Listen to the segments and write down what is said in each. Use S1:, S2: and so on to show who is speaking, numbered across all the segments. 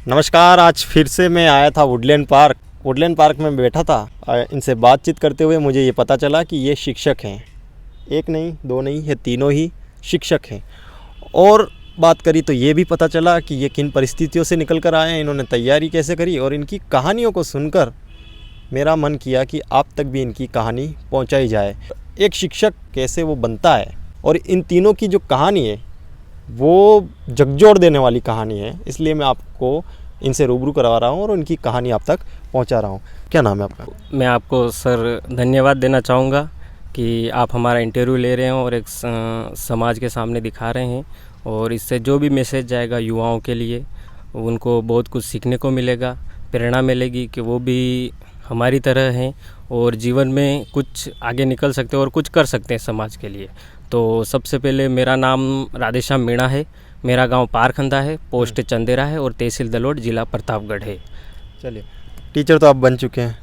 S1: नमस्कार। आज फिर से मैं आया था वुडलैंड पार्क में बैठा था। इनसे बातचीत करते हुए मुझे ये पता चला कि ये शिक्षक हैं। एक नहीं, दो नहीं, ये तीनों ही शिक्षक हैं। और बात करी तो ये भी पता चला कि ये किन परिस्थितियों से निकल कर आए हैं, इन्होंने तैयारी कैसे करी, और इनकी कहानियों को सुनकर मेरा मन किया कि आप तक भी इनकी कहानी पहुंचाई जाए। एक शिक्षक कैसे वो बनता है, और इन तीनों की जो कहानी है वो झकझोर देने वाली कहानी है। इसलिए मैं आपको इनसे रूबरू करवा रहा हूँ और उनकी कहानी आप तक पहुँचा रहा हूँ। क्या नाम है आपका?
S2: मैं आपको सर धन्यवाद देना चाहूँगा कि आप हमारा इंटरव्यू ले रहे हैं और एक समाज के सामने दिखा रहे हैं, और इससे जो भी मैसेज जाएगा युवाओं के लिए उनको बहुत कुछ सीखने को मिलेगा, प्रेरणा मिलेगी कि वो भी हमारी तरह हैं और जीवन में कुछ आगे निकल सकते हैं और कुछ कर सकते हैं समाज के लिए। तो सबसे पहले मेरा नाम राधेश्याम मीणा है, मेरा गांव पारखंदा है, पोस्ट चंदेरा है और तहसील दलोट, जिला प्रतापगढ़ है।
S1: चलिए, टीचर तो आप बन चुके हैं।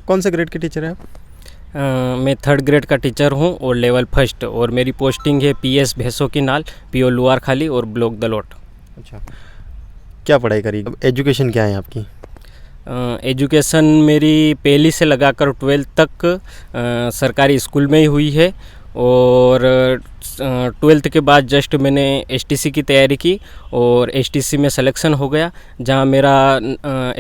S1: कौन से ग्रेड के टीचर हैं आप?
S2: मैं 3rd ग्रेड का टीचर हूं और लेवल 1 और मेरी पोस्टिंग है PS भैंसों की नाल, PO लुआरखाली और ब्लॉक दलोट।
S1: अच्छा, क्या पढ़ाई करी? एजुकेशन क्या है आपकी?
S2: एजुकेशन मेरी पहली से लगाकर 12th तक सरकारी स्कूल में ही हुई है, और 12th के बाद जस्ट मैंने STC की तैयारी की और STC में सिलेक्शन हो गया, जहां मेरा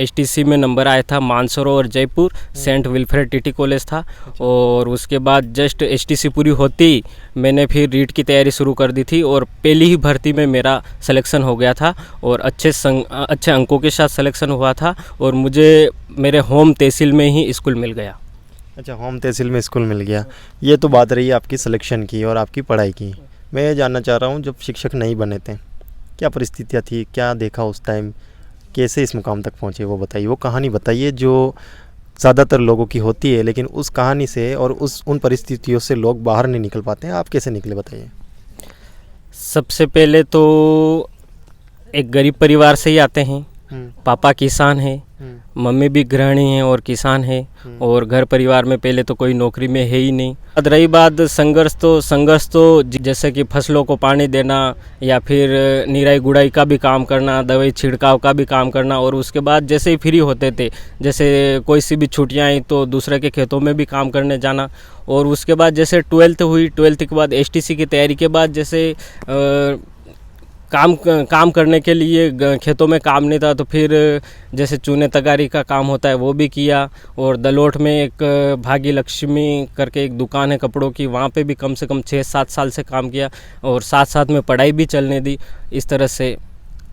S2: STC में नंबर आया था Mansarovar Jaipur, Saint Wilfred TT college था। और उसके बाद जस्ट STC पूरी होती मैंने फिर रीट की तैयारी शुरू कर दी थी, और पहली ही भर्ती में मेरा सिलेक्शन हो गया था और अच्छे अंकों के साथ सिलेक्शन हुआ था, और मुझे मेरे होम तहसील में ही स्कूल मिल गया।
S1: अच्छा, होम तहसील में स्कूल मिल गया। ये तो बात रही आपकी सिलेक्शन की और आपकी पढ़ाई की। मैं ये जानना चाह रहा हूँ, जब शिक्षक नहीं बने थे क्या परिस्थितियाँ थी, क्या देखा उस टाइम, कैसे इस मुकाम तक पहुँचे, वो बताइए। वो कहानी बताइए जो ज़्यादातर लोगों की होती है, लेकिन उस कहानी से और उन परिस्थितियों से लोग बाहर नहीं निकल पाते हैं। आप कैसे निकले, बताइए।
S2: सबसे पहले तो एक गरीब परिवार से ही आते हैं। पापा किसान हैं, मम्मी भी गृहिणी हैं और किसान हैं, और घर परिवार में पहले तो कोई नौकरी में है ही नहीं। अब रही बात संघर्ष तो जैसे कि फसलों को पानी देना या फिर निराई गुड़ाई का भी काम करना, दवाई छिड़काव का भी काम करना, और उसके बाद जैसे ही फ्री होते थे, जैसे कोई सी भी छुट्टियाँ आई तो दूसरे के खेतों में भी काम करने जाना। और उसके बाद जैसे 12th हुई, 12th के बाद STC की तैयारी के बाद जैसे काम करने के लिए खेतों में काम नहीं था, तो फिर जैसे चूने तगारी का काम होता है वो भी किया, और दलोट में एक भाग्य लक्ष्मी करके एक दुकान है कपड़ों की, वहाँ पे भी कम से कम 6-7 साल से काम किया, और साथ साथ में पढ़ाई भी चलने दी। इस तरह से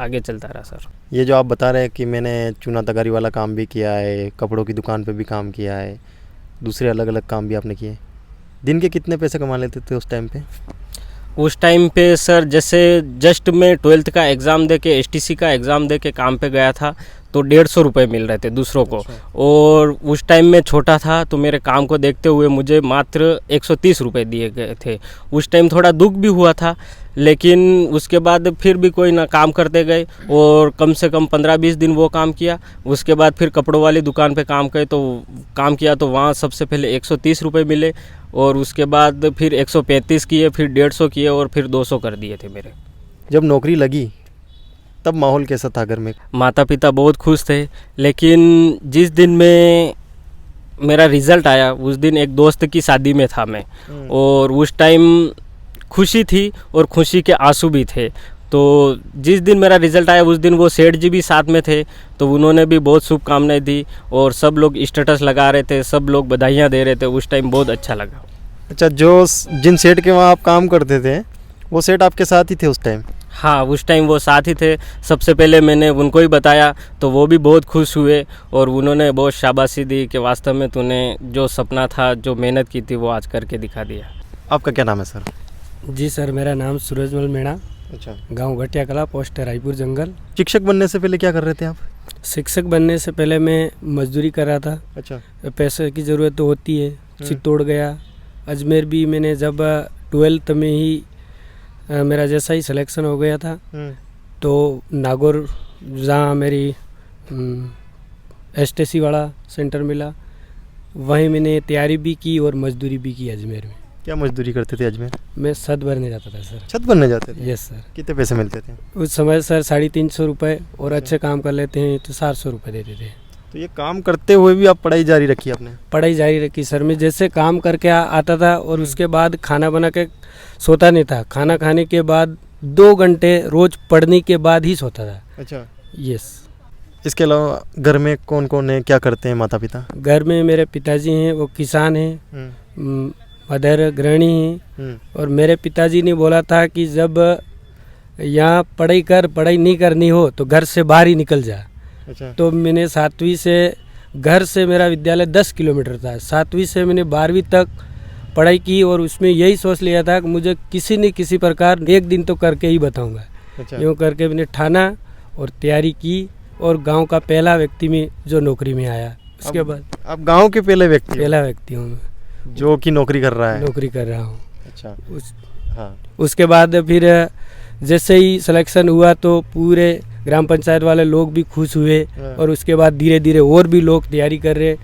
S2: आगे चलता रहा सर।
S1: ये जो आप बता रहे हैं कि मैंने चूना तगारी वाला काम भी किया है, कपड़ों की दुकान पे भी काम किया है, दूसरे अलग अलग काम भी आपने किए, दिन के कितने पैसे कमा लेते थे उस टाइम पे?
S2: उस टाइम पे सर जैसे जस्ट मैं 12th का एग्ज़ाम दे के STC का एग्ज़ाम दे के काम पे गया था, तो 150 रुपये मिल रहे थे दूसरों को। और उस टाइम में छोटा था, तो मेरे काम को देखते हुए मुझे मात्र 130 रुपये दिए गए थे। उस टाइम थोड़ा दुख भी हुआ था, लेकिन उसके बाद फिर भी कोई ना काम करते गए, और कम से कम 15-20 दिन वो काम किया। उसके बाद फिर कपड़ों वाली दुकान पे काम किया, तो वहाँ सबसे पहले 130 रुपये मिले, और उसके बाद फिर 135 किए, फिर 150 किए, और फिर 200 कर दिए थे मेरे।
S1: जब नौकरी लगी तब माहौल कैसा था घर में?
S2: माता पिता बहुत खुश थे, लेकिन जिस दिन में मेरा रिज़ल्ट आया उस दिन एक दोस्त की शादी में था मैं, और उस टाइम खुशी थी और खुशी के आंसू भी थे। तो जिस दिन मेरा रिज़ल्ट आया उस दिन वो सेठ जी भी साथ में थे, तो उन्होंने भी बहुत शुभकामनाएं दी, और सब लोग स्टेटस लगा रहे थे, सब लोग बधाइयाँ दे रहे थे। उस टाइम बहुत अच्छा लगा।
S1: अच्छा, जिन सेठ के वहाँ आप काम करते थे वो सेठ आपके साथ ही थे उस टाइम?
S2: हाँ, उस टाइम वो साथ ही थे। सबसे पहले मैंने उनको ही बताया, तो वो भी बहुत खुश हुए, और उन्होंने बहुत शाबाशी दी कि वास्तव में तूने जो सपना था, जो मेहनत की थी, वो आज करके दिखा दिया।
S1: आपका क्या नाम है सर?
S3: जी सर, मेरा नाम सूरजमल मीणा,
S1: अच्छा,
S3: गांव घटिया कला, पोस्ट रायपुर जंगल।
S1: शिक्षक बनने से पहले क्या कर रहे थे आप?
S3: शिक्षक बनने से पहले मैं मजदूरी कर रहा था।
S1: अच्छा,
S3: पैसे की ज़रूरत तो होती है। चित्तौड़ गया, अजमेर भी मैंने जब 12th में ही मेरा जैसा ही सिलेक्शन हो गया था, तो नागौर जहाँ मेरी STC वाला सेंटर मिला, वहीं मैंने तैयारी भी की और मजदूरी भी की अजमेर में।
S1: क्या मजदूरी करते थे अजमेर?
S3: मैं छत भरने जाता था सर।
S1: छत बनने जाते थे?
S3: Yes sir.
S1: कितने पैसे मिलते थे?
S3: उस समय सर 350 रुपये, और अच्छे काम कर लेते हैं तो 400 रुपये देते थे।
S1: तो ये काम करते हुए भी आप पढ़ाई जारी रखी आपने?
S3: पढ़ाई जारी रखी सर। मैं जैसे काम करके आता था और उसके बाद खाना बना के सोता नहीं था। खाना खाने के बाद 2 घंटे रोज पढ़ने के बाद ही सोता था।
S1: अच्छा।
S3: यस।
S1: इसके अलावा घर में कौन कौन है, क्या करते हैं माता पिता?
S3: घर में मेरे पिताजी हैं, वो किसान हैं, मदर गृहिणी हैं। और मेरे पिताजी ने बोला था कि जब यहाँ पढ़ाई नहीं करनी हो तो घर से बाहर ही निकल जा।
S1: अच्छा।
S3: तो मैंने 7वीं से, घर से मेरा विद्यालय 10 किलोमीटर था, 7वीं से मैंने 12वीं तक पढ़ाई की और उसमें यही सोच लिया था कि मुझे किसी न किसी प्रकार एक दिन तो करके ही बताऊंगा।
S1: अच्छा।
S3: यूँ करके मैंने ठाना और तैयारी की और गांव का पहला व्यक्ति में जो नौकरी में आया। उसके बाद
S1: आप गांव के पहले व्यक्ति हो
S3: पहला व्यक्ति हूँ मैं
S1: जो कि नौकरी कर रहा है?
S3: नौकरी कर रहा हूँ।
S1: अच्छा। हाँ।
S3: उसके बाद फिर जैसे ही सिलेक्शन हुआ तो पूरे ग्राम पंचायत वाले लोग भी खुश हुए और उसके बाद धीरे धीरे और भी लोग तैयारी कर रहे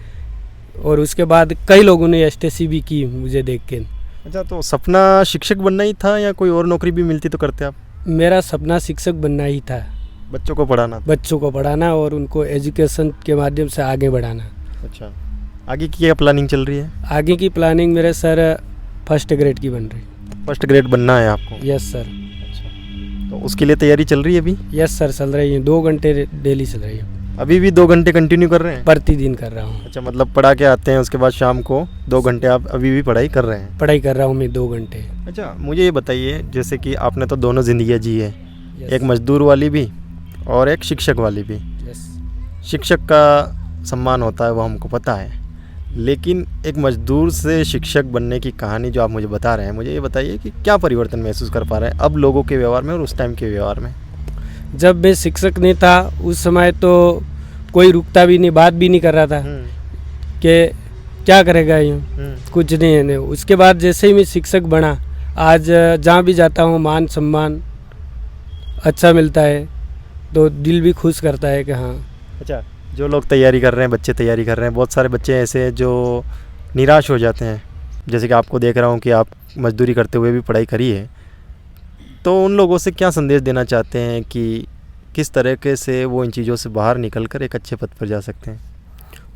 S3: और उसके बाद कई लोगों ने एसटीसी भी की मुझे देख के।
S1: अच्छा, तो सपना शिक्षक बनना ही था या कोई और नौकरी भी मिलती तो करते आप?
S3: मेरा सपना शिक्षक बनना ही था।
S1: बच्चों को पढ़ाना?
S3: बच्चों को पढ़ाना और उनको एजुकेशन के माध्यम से आगे बढ़ाना। अच्छा।
S1: आगे की क्या प्लानिंग चल रही है?
S3: आगे की प्लानिंग मेरे सर फर्स्ट ग्रेड की बन रही।
S1: फर्स्ट ग्रेड बनना है आपको?
S3: Yes sir.
S1: अच्छा, तो उसके लिए तैयारी चल रही है अभी?
S3: यस सर, चल रही है। 2 घंटे डेली चल रही है।
S1: अभी भी 2 घंटे कंटिन्यू कर रहे हैं?
S3: प्रतिदिन कर रहा हूँ।
S1: अच्छा, मतलब पढ़ा के आते हैं उसके बाद शाम को 2 घंटे आप अभी भी पढ़ाई कर रहे हैं?
S3: पढ़ाई कर रहा हूँ मैं 2 घंटे।
S1: अच्छा, मुझे ये बताइए, जैसे कि आपने तो दोनों ज़िंदगियाँ जी है,
S3: Yes.
S1: एक मजदूर वाली भी और एक शिक्षक वाली भी।
S3: यस।
S1: शिक्षक का सम्मान होता है वो हमको पता है, लेकिन एक मजदूर से शिक्षक बनने की कहानी जो आप मुझे बता रहे हैं, मुझे ये बताइए कि क्या परिवर्तन महसूस कर पा रहे हैं अब लोगों के व्यवहार में और उस टाइम के व्यवहार में?
S3: जब मैं शिक्षक नहीं था उस समय तो कोई रुकता भी नहीं, बात भी नहीं कर रहा था कि क्या करेगा यूँ, कुछ नहीं है। नहीं, उसके बाद जैसे ही मैं शिक्षक बना, आज जहाँ भी जाता हूँ मान सम्मान अच्छा मिलता है तो दिल भी खुश करता है कि हाँ।
S1: अच्छा, जो लोग तैयारी कर रहे हैं, बच्चे तैयारी कर रहे हैं, बहुत सारे बच्चे ऐसे हैं जो निराश हो जाते हैं, जैसे कि आपको देख रहा हूँ कि आप मजदूरी करते हुए भी पढ़ाई करी है, तो उन लोगों से क्या संदेश देना चाहते हैं कि किस तरीके से वो इन चीज़ों से बाहर निकल कर एक अच्छे पद पर जा सकते हैं?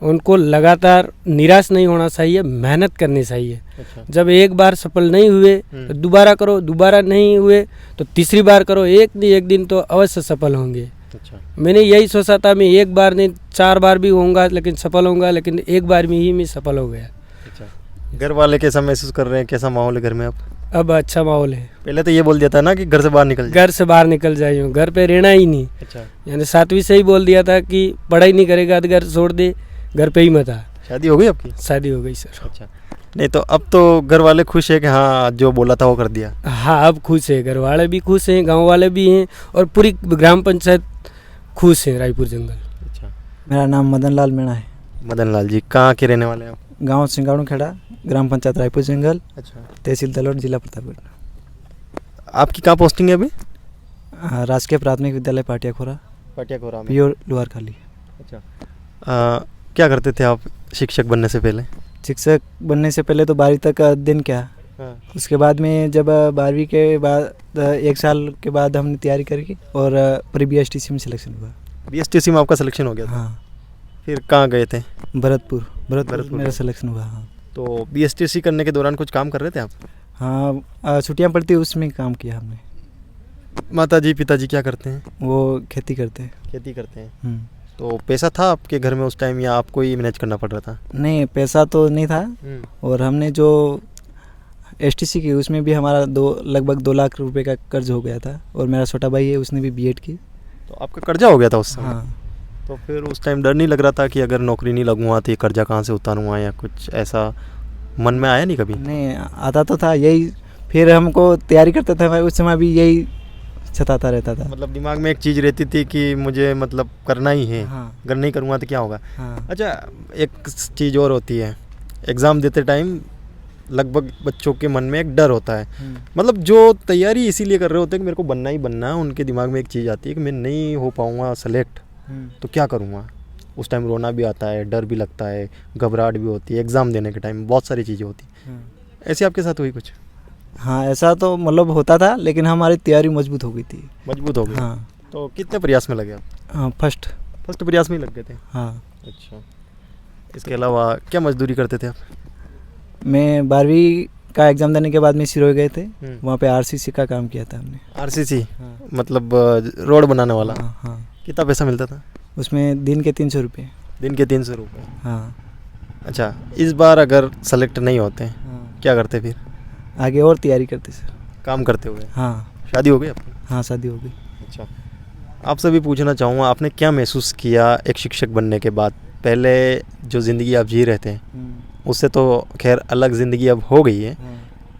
S3: उनको लगातार निराश नहीं होना चाहिए, मेहनत करनी चाहिए।
S1: अच्छा।
S3: जब एक बार सफल नहीं हुए तो दोबारा करो, दोबारा नहीं हुए तो तीसरी बार करो, एक दिन तो अवश्य सफल होंगे।
S1: अच्छा।
S3: मैंने यही सोचा था, मैं एक बार नहीं 4 बार भी होऊंगा लेकिन सफल होऊंगा, लेकिन एक बार में ही मैं सफल हो गया।
S1: अच्छा, घर वाले कैसा महसूस कर रहे हैं, कैसा माहौल है घर में
S3: अब अच्छा माहौल है।
S1: पहले तो ये बोल दिया था ना कि घर से बाहर निकल
S3: घर से बाहर निकल जाइए, घर पे रहना ही नहीं।
S1: अच्छा।
S3: यानी 7वीं से ही बोल दिया था कि पढ़ाई नहीं करेगा तो घर छोड़ दे, घर पे ही मत आ।
S1: शादी हो गई आपकी?
S3: शादी हो गई सर।
S1: अच्छा, नहीं तो अब तो घर वाले खुश है कि हाँ जो बोला था वो कर दिया?
S3: हाँ, अब खुश है, घर वाले भी खुश हैं, गांव वाले भी हैं और पूरी ग्राम पंचायत खुश है रायपुर जंगल।
S1: अच्छा।
S4: मेरा नाम मदन लाल मीणा है।
S1: मदन लाल जी, कहाँ के रहने वाले हैं आप?
S4: गांव सिंगाड़ू खेड़ा, ग्राम पंचायत रायपुर जंगल,
S1: अच्छा।
S4: तहसील तलोट, जिला प्रतापगढ़।
S1: आपकी कहाँ पोस्टिंग है अभी?
S4: राजकीय प्राथमिक विद्यालय पाटियाखोरा,
S1: पाटियाखोरा में।
S4: पियोर लोअर खाली।
S1: अच्छा, क्या करते थे आप शिक्षक बनने से पहले?
S4: शिक्षक बनने से पहले तो 12वीं तक अध्ययन किया।
S1: हाँ।
S4: उसके बाद में जब 12वीं के बाद 1 साल के बाद हमने तैयारी करी और प्री BSTC में सिलेक्शन हुआ।
S1: BSTC में आपका सिलेक्शन हो गया था?
S4: हाँ।
S1: फिर कहाँ गए थे?
S4: भरतपुर
S1: भरतपुर
S4: मेरा सिलेक्शन हुआ। हाँ।
S1: तो BSTC करने के दौरान कुछ काम कर रहे थे आप?
S4: हाँ, छुट्टियाँ पड़ती उसमें काम किया हमने।
S1: माताजी पिताजी क्या करते हैं?
S4: वो खेती करते हैं।
S1: खेती करते हैं। तो पैसा था आपके घर में उस टाइम या आपको ही मैनेज करना पड़ रहा था?
S4: नहीं, पैसा तो नहीं था और हमने जो STC की उसमें भी हमारा लगभग 2 लाख रुपए का कर्ज हो गया था और मेरा छोटा भाई है उसने भी B.Ed की।
S1: तो आपका कर्जा हो गया था उस समय?
S4: हाँ।
S1: तो फिर उस टाइम डर नहीं लग रहा था कि अगर नौकरी नहीं लगूंगा तो ये कर्जा कहाँ से उतारूंगा या कुछ ऐसा मन में आया नहीं कभी?
S4: नहीं, आता तो था यही, फिर हमको तैयारी करते थे उस समय भी यही सताता रहता था।
S1: मतलब दिमाग में एक चीज़ रहती थी कि मुझे मतलब करना ही है।
S4: हाँ।
S1: अगर नहीं करूँगा तो क्या होगा?
S4: हाँ।
S1: अच्छा, एक चीज़ और होती है, एग्ज़ाम देते टाइम लगभग बच्चों के मन में एक डर होता है, मतलब जो तैयारी इसीलिए कर रहे होते हैं कि मेरे को बनना ही बनना है, उनके दिमाग में एक चीज़ आती है कि मैं नहीं हो पाऊँगा सेलेक्ट तो क्या करूँगा। उस टाइम रोना भी आता है, डर भी लगता है, घबराहट भी होती है, एग्ज़ाम देने के टाइम बहुत सारी चीज़ें होती हैं। ऐसे आपके साथ हुई कुछ?
S4: हाँ, ऐसा तो मतलब होता था, लेकिन हमारी तैयारी मजबूत हो गई थी।
S1: मजबूत हो गए?
S4: हाँ
S1: तो कितने प्रयास में लगे आप?
S4: हाँ, फर्स्ट।
S1: फर्स्ट प्रयास में ही लग गए थे?
S4: हाँ,
S1: अच्छा। इसके अलावा क्या मजदूरी करते थे आप?
S4: मैं 12वीं का एग्ज़ाम देने के बाद में सिरोही गए थे,
S1: हम्म।
S4: वहाँ पे आरसीसी का काम किया था हमने।
S1: आरसीसी
S4: हाँ
S1: मतलब रोड बनाने वाला?
S4: हाँ हाँ,
S1: कितना पैसा मिलता था?
S4: उसमें दिन के 300 रुपये।
S1: दिन के 300 रुपये?
S4: हाँ
S1: अच्छा, इस बार अगर सेलेक्ट नहीं होते
S4: हाँ,
S1: क्या करते फिर?
S4: आगे और तैयारी करते सर।
S1: काम करते हुए?
S4: हाँ
S1: शादी हो गई आपकी?
S4: हाँ, शादी हो गई।
S1: अच्छा, आपसे भी पूछना चाहूँगा, आपने क्या महसूस किया एक शिक्षक बनने के बाद? पहले जो ज़िंदगी आप जी रहे थे उससे तो खैर अलग ज़िंदगी अब हो गई है,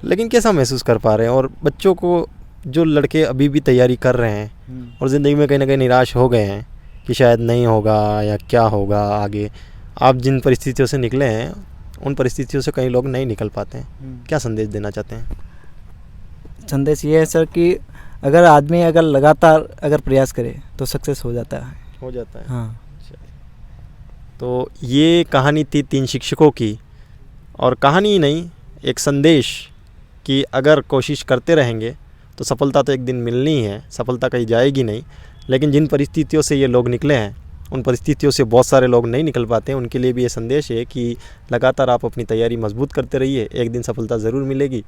S1: लेकिन कैसा महसूस कर पा रहे हैं? और बच्चों को, जो लड़के अभी भी तैयारी कर रहे हैं और ज़िंदगी में कहीं ना कहीं निराश हो गए हैं कि शायद नहीं होगा या क्या होगा आगे, आप जिन परिस्थितियों से निकले हैं उन परिस्थितियों से कई लोग नहीं निकल पाते हैं, क्या संदेश देना चाहते हैं?
S4: संदेश ये है सर कि अगर आदमी अगर लगातार अगर प्रयास करे तो सक्सेस हो जाता है।
S1: हो जाता है।
S4: हाँ,
S1: तो ये कहानी थी 3 शिक्षकों की, और कहानी ही नहीं, एक संदेश कि अगर कोशिश करते रहेंगे तो सफलता तो एक दिन मिलनी है, सफलता कहीं जाएगी नहीं। लेकिन जिन परिस्थितियों से ये लोग निकले हैं उन परिस्थितियों से बहुत सारे लोग नहीं निकल पाते हैं, उनके लिए भी ये संदेश है कि लगातार आप अपनी तैयारी मजबूत करते रहिए, एक दिन सफलता ज़रूर मिलेगी।